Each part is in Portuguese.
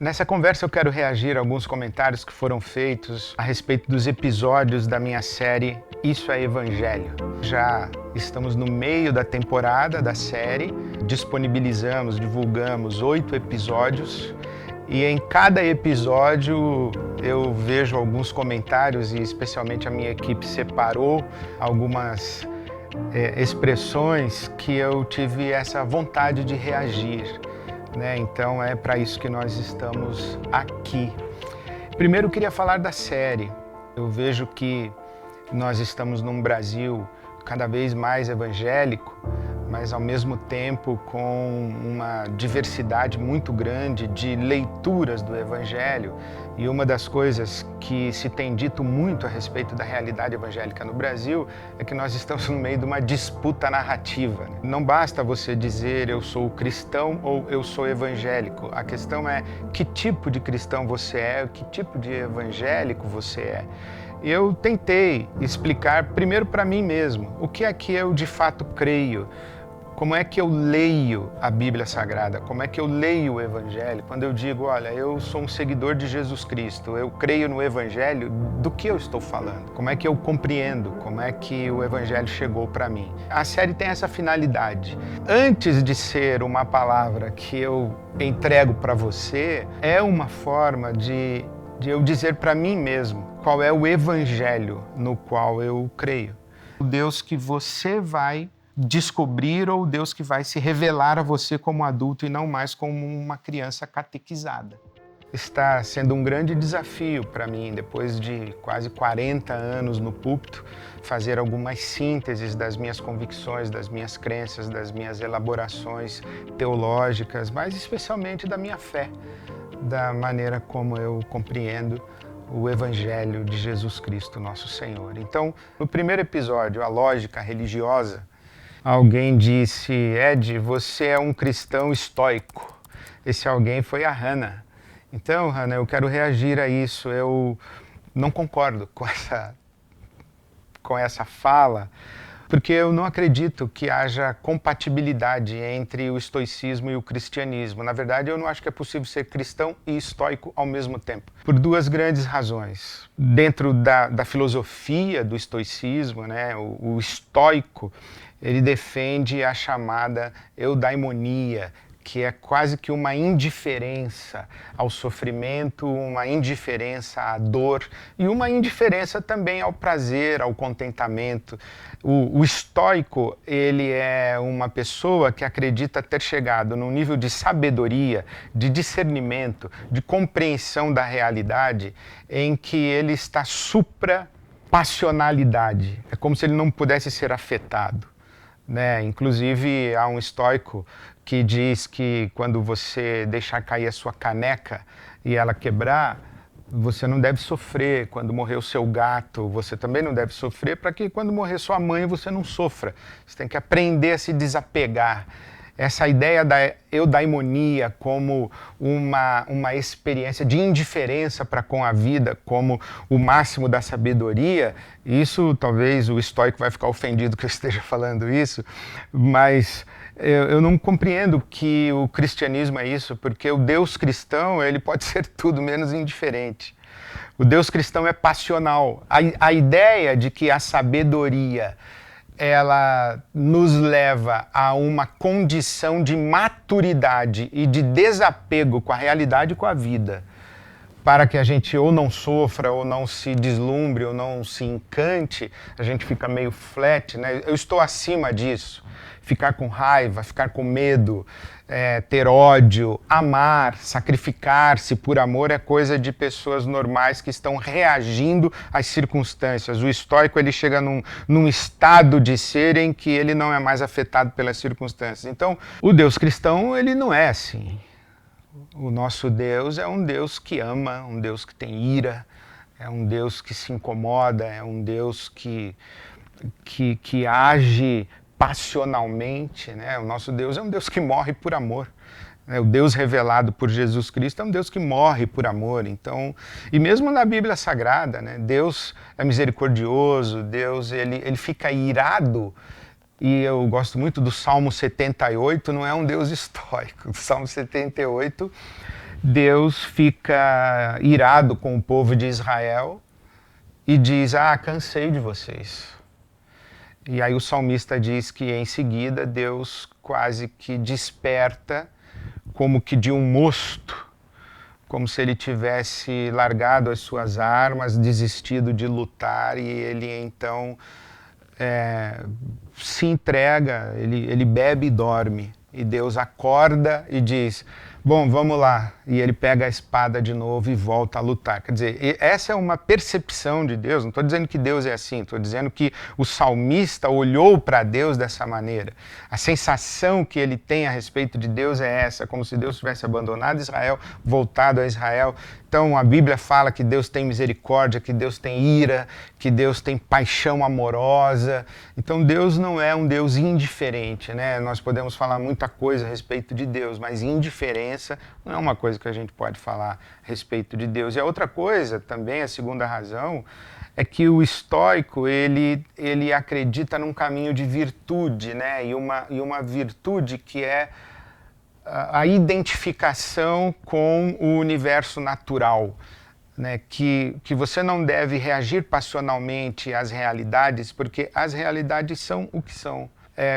Nessa conversa eu quero reagir a alguns comentários que foram feitos a respeito dos episódios da minha série Isso é Evangelho. Já estamos no meio da temporada da série, divulgamos 8 episódios e em cada episódio eu vejo alguns comentários e especialmente a minha equipe separou algumas expressões que eu tive essa vontade de reagir. Então é para isso que nós estamos aqui. Primeiro eu queria falar da série. Eu vejo que nós estamos num Brasil cada vez mais evangélico, mas ao mesmo tempo com uma diversidade muito grande de leituras do Evangelho. E uma das coisas que se tem dito muito a respeito da realidade evangélica no Brasil é que nós estamos no meio de uma disputa narrativa. Não basta você dizer eu sou cristão ou eu sou evangélico. A questão é que tipo de cristão você é, que tipo de evangélico você é. Eu tentei explicar primeiro para mim mesmo o que é que eu de fato creio. Como é que eu leio a Bíblia Sagrada? Como é que eu leio o Evangelho? Quando eu digo, olha, eu sou um seguidor de Jesus Cristo, eu creio no Evangelho, do que eu estou falando? Como é que eu compreendo? Como é que o Evangelho chegou para mim? A série tem essa finalidade. Antes de ser uma palavra que eu entrego para você, é uma forma de eu dizer para mim mesmo qual é o Evangelho no qual eu creio. O Deus que você vai descobrir ou o Deus que vai se revelar a você como adulto e não mais como uma criança catequizada. Está sendo um grande desafio para mim, depois de quase 40 anos no púlpito, fazer algumas sínteses das minhas convicções, das minhas crenças, das minhas elaborações teológicas, mas especialmente da minha fé, da maneira como eu compreendo o Evangelho de Jesus Cristo, nosso Senhor. Então, no primeiro episódio, a lógica religiosa, alguém disse, Ed, você é um cristão estoico. Esse alguém foi a Hannah. Então, Hannah, eu quero reagir a isso. Eu não concordo com essa fala, porque eu não acredito que haja compatibilidade entre o estoicismo e o cristianismo. Na verdade, eu não acho que é possível ser cristão e estoico ao mesmo tempo, por duas grandes razões. Dentro da filosofia do estoicismo, o estoico, ele defende a chamada eudaimonia, que é quase que uma indiferença ao sofrimento, uma indiferença à dor e uma indiferença também ao prazer, ao contentamento. O estoico, ele é uma pessoa que acredita ter chegado num nível de sabedoria, de discernimento, de compreensão da realidade, em que ele está supra-passionalidade. É como se ele não pudesse ser afetado. Inclusive, há um estoico que diz que quando você deixar cair a sua caneca e ela quebrar, você não deve sofrer. Quando morrer o seu gato, você também não deve sofrer, para que quando morrer sua mãe você não sofra. Você tem que aprender a se desapegar. Essa ideia da eudaimonia como uma experiência de indiferença para com a vida, como o máximo da sabedoria, isso talvez o estoico vai ficar ofendido que eu esteja falando isso, mas eu não compreendo que o cristianismo é isso, porque o Deus cristão ele pode ser tudo menos indiferente. O Deus cristão é passional. A ideia de que a sabedoria ela nos leva a uma condição de maturidade e de desapego com a realidade e com a vida, para que a gente ou não sofra, ou não se deslumbre, ou não se encante, a gente fica meio flat, Eu estou acima disso. Ficar com raiva, ficar com medo, ter ódio, amar, sacrificar-se por amor é coisa de pessoas normais que estão reagindo às circunstâncias. O estoico ele chega num estado de ser em que ele não é mais afetado pelas circunstâncias. Então, o Deus cristão ele não é assim. O nosso Deus é um Deus que ama, um Deus que tem ira, é um Deus que se incomoda, é um Deus que age passionalmente, O nosso Deus é um Deus que morre por amor. O Deus revelado por Jesus Cristo é um Deus que morre por amor. Então, e mesmo na Bíblia Sagrada, Deus é misericordioso, Deus ele fica irado. E eu gosto muito do Salmo 78, não é um Deus estoico. O Salmo 78 Deus fica irado com o povo de Israel e diz: cansei de vocês. E aí o salmista diz que em seguida Deus quase que desperta como que de um mosto, como se ele tivesse largado as suas armas, desistido de lutar, e ele então se entrega, ele bebe e dorme. E Deus acorda e diz: bom, vamos lá. E ele pega a espada de novo e volta a lutar. Quer dizer, essa é uma percepção de Deus. Não estou dizendo que Deus é assim, estou dizendo que o salmista olhou para Deus dessa maneira. A sensação que ele tem a respeito de Deus é essa, como se Deus tivesse abandonado Israel, voltado a Israel. Então a Bíblia fala que Deus tem misericórdia, que Deus tem ira, que Deus tem paixão amorosa. Então Deus não é um Deus indiferente, né? Nós podemos falar muita coisa a respeito de Deus, mas indiferença não é uma coisa que a gente pode falar a respeito de Deus. E a outra coisa também, a segunda razão, é que o estoico ele acredita num caminho de virtude, né? E uma virtude que é a identificação com o universo natural, né? Que você não deve reagir passionalmente às realidades, porque as realidades são o que são.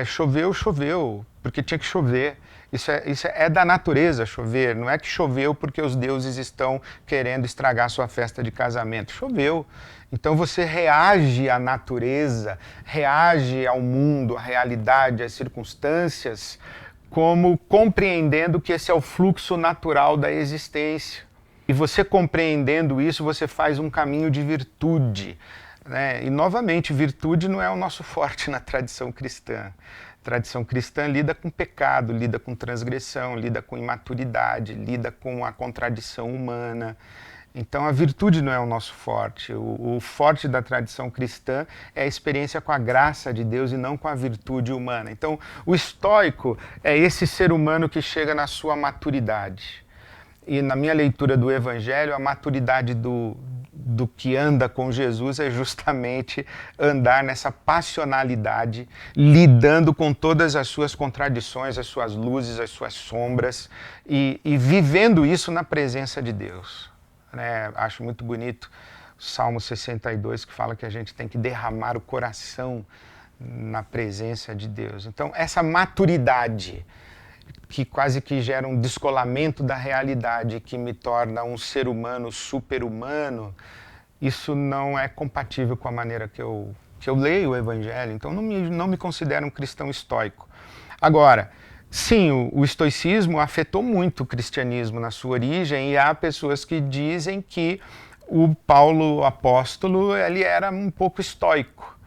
Choveu, choveu, porque tinha que chover. Isso é da natureza chover, não é que choveu porque os deuses estão querendo estragar sua festa de casamento. Choveu. Então você reage à natureza, reage ao mundo, à realidade, às circunstâncias, como compreendendo que esse é o fluxo natural da existência. E você compreendendo isso, você faz um caminho de virtude, né? E novamente, virtude não é o nosso forte na tradição cristã. A tradição cristã lida com pecado, lida com transgressão, lida com imaturidade, lida com a contradição humana. Então a virtude não é o nosso forte. O forte da tradição cristã é a experiência com a graça de Deus e não com a virtude humana. Então o estoico é esse ser humano que chega na sua maturidade. E na minha leitura do Evangelho, a maturidade do que anda com Jesus é justamente andar nessa passionalidade, lidando com todas as suas contradições, as suas luzes, as suas sombras, e vivendo isso na presença de Deus. Né? Acho muito bonito o Salmo 62, que fala que a gente tem que derramar o coração na presença de Deus. Então, essa maturidade que quase que gera um descolamento da realidade, que me torna um ser humano super-humano, isso não é compatível com a maneira que eu leio o Evangelho. Então, não me considero um cristão estoico. Agora, sim, o estoicismo afetou muito o cristianismo na sua origem, e há pessoas que dizem que o Paulo apóstolo ele era um pouco estoico,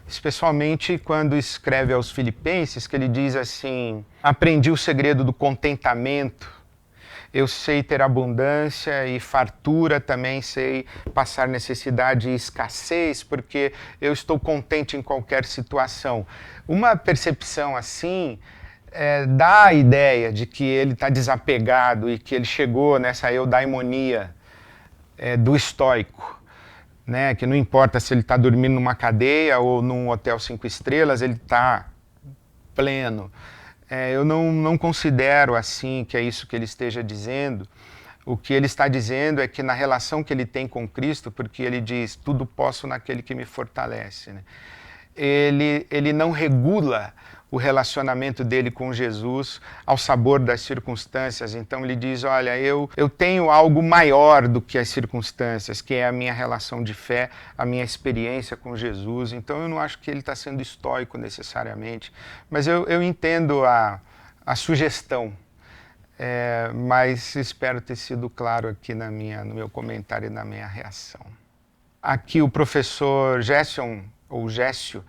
especialmente quando escreve aos Filipenses, que ele diz assim: aprendi o segredo do contentamento, eu sei ter abundância e fartura, também sei passar necessidade e escassez, porque eu estou contente em qualquer situação. Uma percepção assim dá a ideia de que ele está desapegado e que ele chegou nessa eudaimonia do estoico, né? Que não importa se ele está dormindo numa cadeia ou num hotel 5 estrelas, ele está pleno. Eu não considero assim que é isso que ele esteja dizendo. O que ele está dizendo é que na relação que ele tem com Cristo, porque ele diz, tudo posso naquele que me fortalece, né? Ele não regula o relacionamento dele com Jesus ao sabor das circunstâncias. Então ele diz, olha, eu tenho algo maior do que as circunstâncias, que é a minha relação de fé, a minha experiência com Jesus. Então eu não acho que ele está sendo estoico necessariamente, mas eu entendo a sugestão, mas espero ter sido claro aqui no meu comentário e na minha reação. Aqui o professor Gerson, ou Gécio,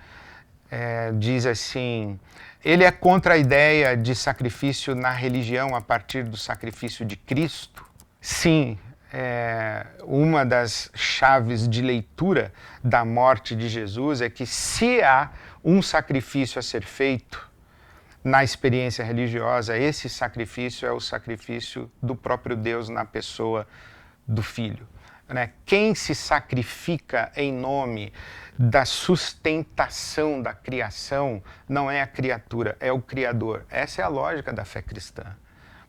diz assim: ele é contra a ideia de sacrifício na religião a partir do sacrifício de Cristo? Sim, uma das chaves de leitura da morte de Jesus é que se há um sacrifício a ser feito na experiência religiosa, esse sacrifício é o sacrifício do próprio Deus na pessoa do Filho. Quem se sacrifica em nome da sustentação da criação não é a criatura, é o Criador. Essa é a lógica da fé cristã.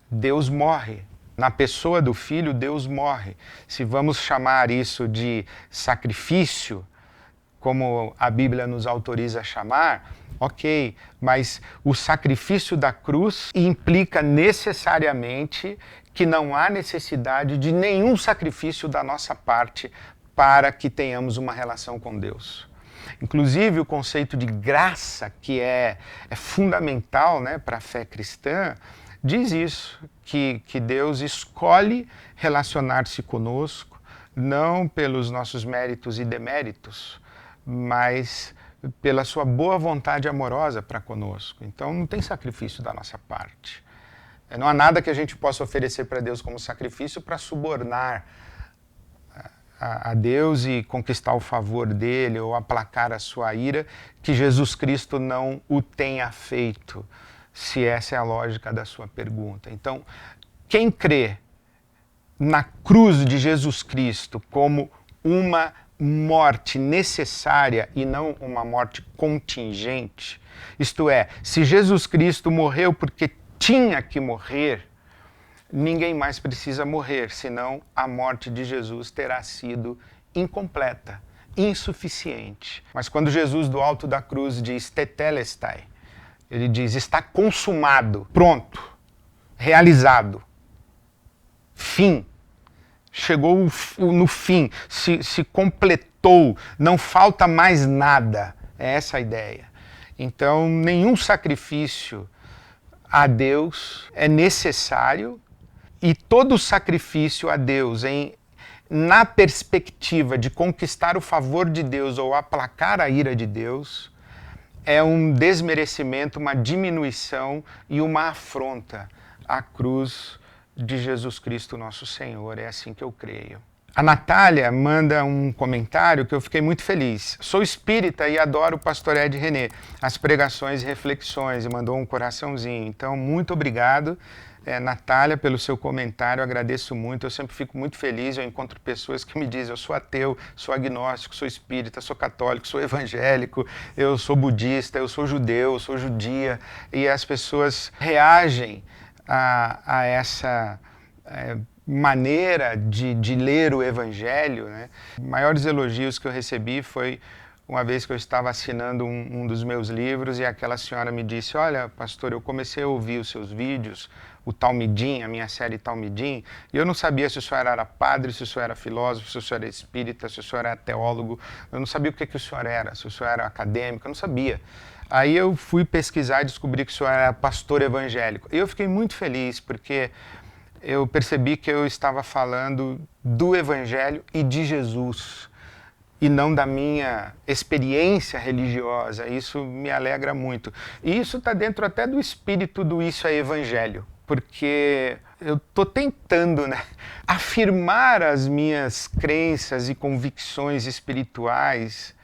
Deus morre Na pessoa do Filho, Deus morre. Se vamos chamar isso de sacrifício, como a Bíblia nos autoriza a chamar, ok, mas o sacrifício da cruz implica necessariamente que não há necessidade de nenhum sacrifício da nossa parte para que tenhamos uma relação com Deus. Inclusive, o conceito de graça, que é fundamental, né, para a fé cristã, diz isso, que Deus escolhe relacionar-se conosco, não pelos nossos méritos e deméritos, mas pela sua boa vontade amorosa para conosco. Então, não tem sacrifício da nossa parte. Não há nada que a gente possa oferecer para Deus como sacrifício para subornar a Deus e conquistar o favor dele ou aplacar a sua ira, que Jesus Cristo não o tenha feito, se essa é a lógica da sua pergunta. Então, quem crê na cruz de Jesus Cristo como uma morte necessária e não uma morte contingente, isto é, se Jesus Cristo morreu porque tinha que morrer, ninguém mais precisa morrer, senão a morte de Jesus terá sido incompleta, insuficiente. Mas quando Jesus do alto da cruz diz tetelestai, ele diz, está consumado, pronto, realizado, fim. Chegou no fim, se completou, não falta mais nada. É essa a ideia. Então, nenhum sacrifício a Deus é necessário e todo sacrifício a Deus na perspectiva de conquistar o favor de Deus ou aplacar a ira de Deus é um desmerecimento, uma diminuição e uma afronta à cruz de Jesus Cristo nosso Senhor. É assim que eu creio. A Natália manda um comentário que eu fiquei muito feliz. Sou espírita e adoro o pastor Ed René, as pregações e reflexões, e mandou um coraçãozinho. Então, muito obrigado, Natália, pelo seu comentário, eu agradeço muito. Eu sempre fico muito feliz, eu encontro pessoas que me dizem, eu sou ateu, sou agnóstico, sou espírita, sou católico, sou evangélico, eu sou budista, eu sou judeu, eu sou judia, e as pessoas reagem a essa maneira de ler o Evangelho, né? Maiores elogios que eu recebi foi uma vez que eu estava assinando um dos meus livros e aquela senhora me disse, olha, pastor, eu comecei a ouvir os seus vídeos, o Talmidim, a minha série Talmidim, e eu não sabia se o senhor era padre, se o senhor era filósofo, se o senhor era espírita, se o senhor era teólogo, eu não sabia o que o senhor era, se o senhor era acadêmico, eu não sabia. Aí eu fui pesquisar e descobri que o senhor era pastor evangélico. E eu fiquei muito feliz, porque eu percebi que eu estava falando do Evangelho e de Jesus, e não da minha experiência religiosa. Isso me alegra muito. E isso está dentro até do espírito do Isso é Evangelho, porque eu estou tentando, né, afirmar as minhas crenças e convicções espirituais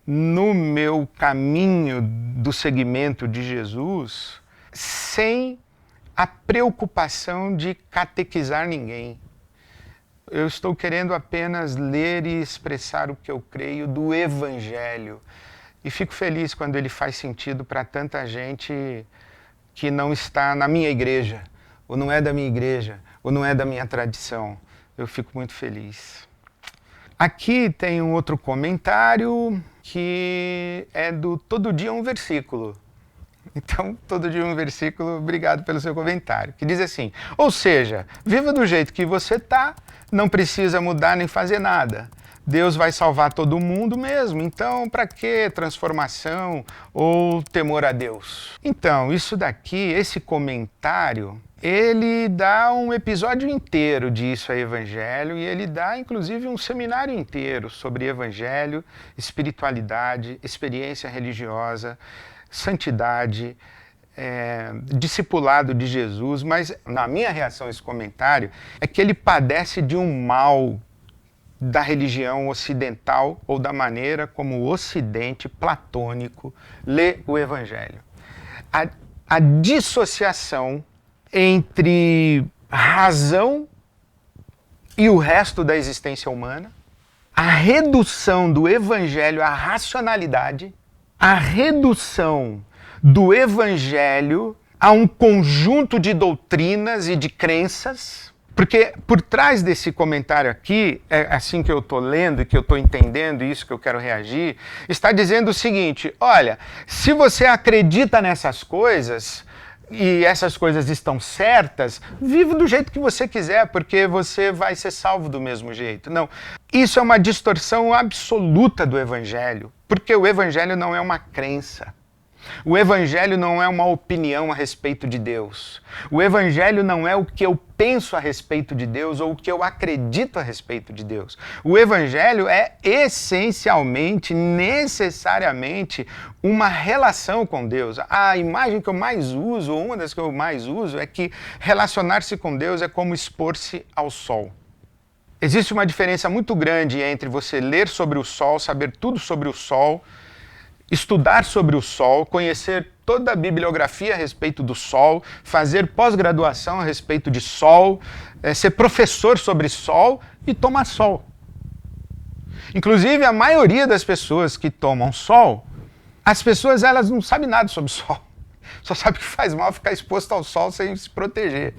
no meu caminho do seguimento de Jesus, sem a preocupação de catequizar ninguém. Eu estou querendo apenas ler e expressar o que eu creio do Evangelho. E fico feliz quando ele faz sentido para tanta gente que não está na minha igreja, ou não é da minha igreja, ou não é da minha tradição. Eu fico muito feliz. Aqui tem um outro comentário que é do Todo Dia um Versículo. Então, Todo Dia um Versículo, obrigado pelo seu comentário, que diz assim, ou seja, viva do jeito que você está, não precisa mudar nem fazer nada. Deus vai salvar todo mundo mesmo, então para que transformação ou temor a Deus? Então, isso daqui, esse comentário, ele dá um episódio inteiro disso a Evangelho e ele dá inclusive um seminário inteiro sobre Evangelho, espiritualidade, experiência religiosa, santidade, discipulado de Jesus, mas na minha reação a esse comentário é que ele padece de um mal da religião ocidental ou da maneira como o Ocidente platônico lê o Evangelho. A dissociação entre razão e o resto da existência humana, a redução do Evangelho à racionalidade, a redução do Evangelho Há um conjunto de doutrinas e de crenças, porque por trás desse comentário aqui, é assim que eu estou lendo e que eu estou entendendo isso que eu quero reagir, está dizendo o seguinte: olha, se você acredita nessas coisas e essas coisas estão certas, viva do jeito que você quiser, porque você vai ser salvo do mesmo jeito. Não, isso é uma distorção absoluta do Evangelho, porque o Evangelho não é uma crença. O Evangelho não é uma opinião a respeito de Deus. O Evangelho não é o que eu penso a respeito de Deus ou o que eu acredito a respeito de Deus. O Evangelho é essencialmente, necessariamente, uma relação com Deus. A imagem que eu mais uso, ou uma das que eu mais uso, é que relacionar-se com Deus é como expor-se ao sol. Existe uma diferença muito grande entre você ler sobre o sol, saber tudo sobre o sol, estudar sobre o Sol, conhecer toda a bibliografia a respeito do Sol, fazer pós-graduação a respeito de Sol, ser professor sobre Sol e tomar Sol. Inclusive, a maioria das pessoas que tomam Sol, as pessoas elas não sabem nada sobre Sol. Só sabem que faz mal ficar exposto ao Sol sem se proteger.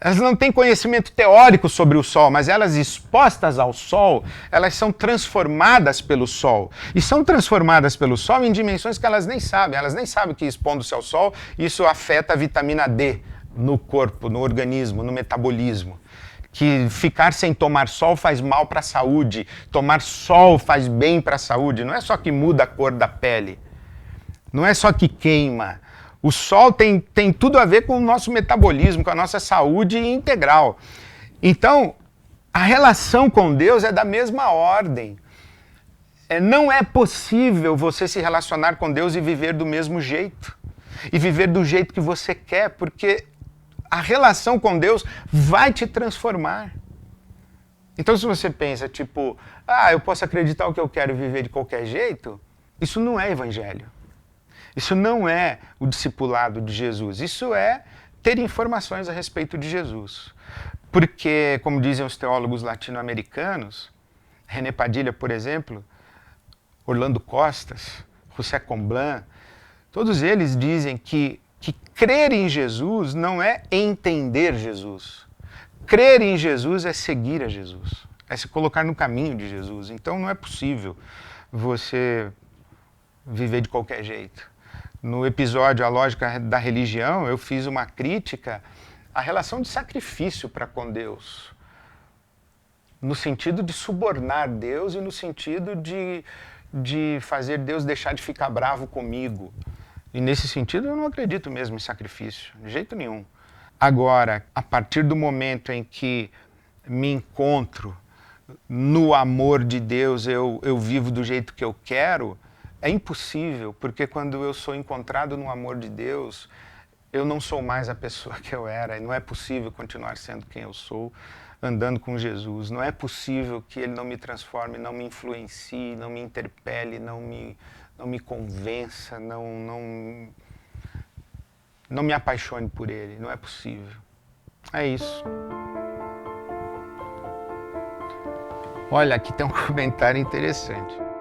Elas não têm conhecimento teórico sobre o Sol, mas elas expostas ao Sol, elas são transformadas pelo Sol. E são transformadas pelo Sol em dimensões que elas nem sabem. Elas nem sabem que expondo-se ao Sol, isso afeta a vitamina D no corpo, no organismo, no metabolismo. Que ficar sem tomar sol faz mal para a saúde. Tomar sol faz bem para a saúde. Não é só que muda a cor da pele. Não é só que queima. O sol tem tudo a ver com o nosso metabolismo, com a nossa saúde integral. Então, a relação com Deus é da mesma ordem. Não é possível você se relacionar com Deus e viver do mesmo jeito. E viver do jeito que você quer, porque a relação com Deus vai te transformar. Então, se você pensa, tipo, eu posso acreditar o que eu quero e viver de qualquer jeito, isso não é evangelho. Isso não é o discipulado de Jesus, isso é ter informações a respeito de Jesus. Porque, como dizem os teólogos latino-americanos, René Padilha, por exemplo, Orlando Costas, José Comblan, todos eles dizem que crer em Jesus não é entender Jesus. Crer em Jesus é seguir a Jesus, é se colocar no caminho de Jesus. Então não é possível você viver de qualquer jeito. No episódio A Lógica da Religião, eu fiz uma crítica à relação de sacrifício para com Deus. No sentido de subornar Deus e no sentido de fazer Deus deixar de ficar bravo comigo. E nesse sentido eu não acredito mesmo em sacrifício, de jeito nenhum. Agora, a partir do momento em que me encontro no amor de Deus, eu vivo do jeito que eu quero, é impossível, porque quando eu sou encontrado no amor de Deus, eu não sou mais a pessoa que eu era, e não é possível continuar sendo quem eu sou, andando com Jesus. Não é possível que Ele não me transforme, não me influencie, não me interpele, não me convença, não me apaixone por Ele. Não é possível. É isso. Olha, aqui tem um comentário interessante.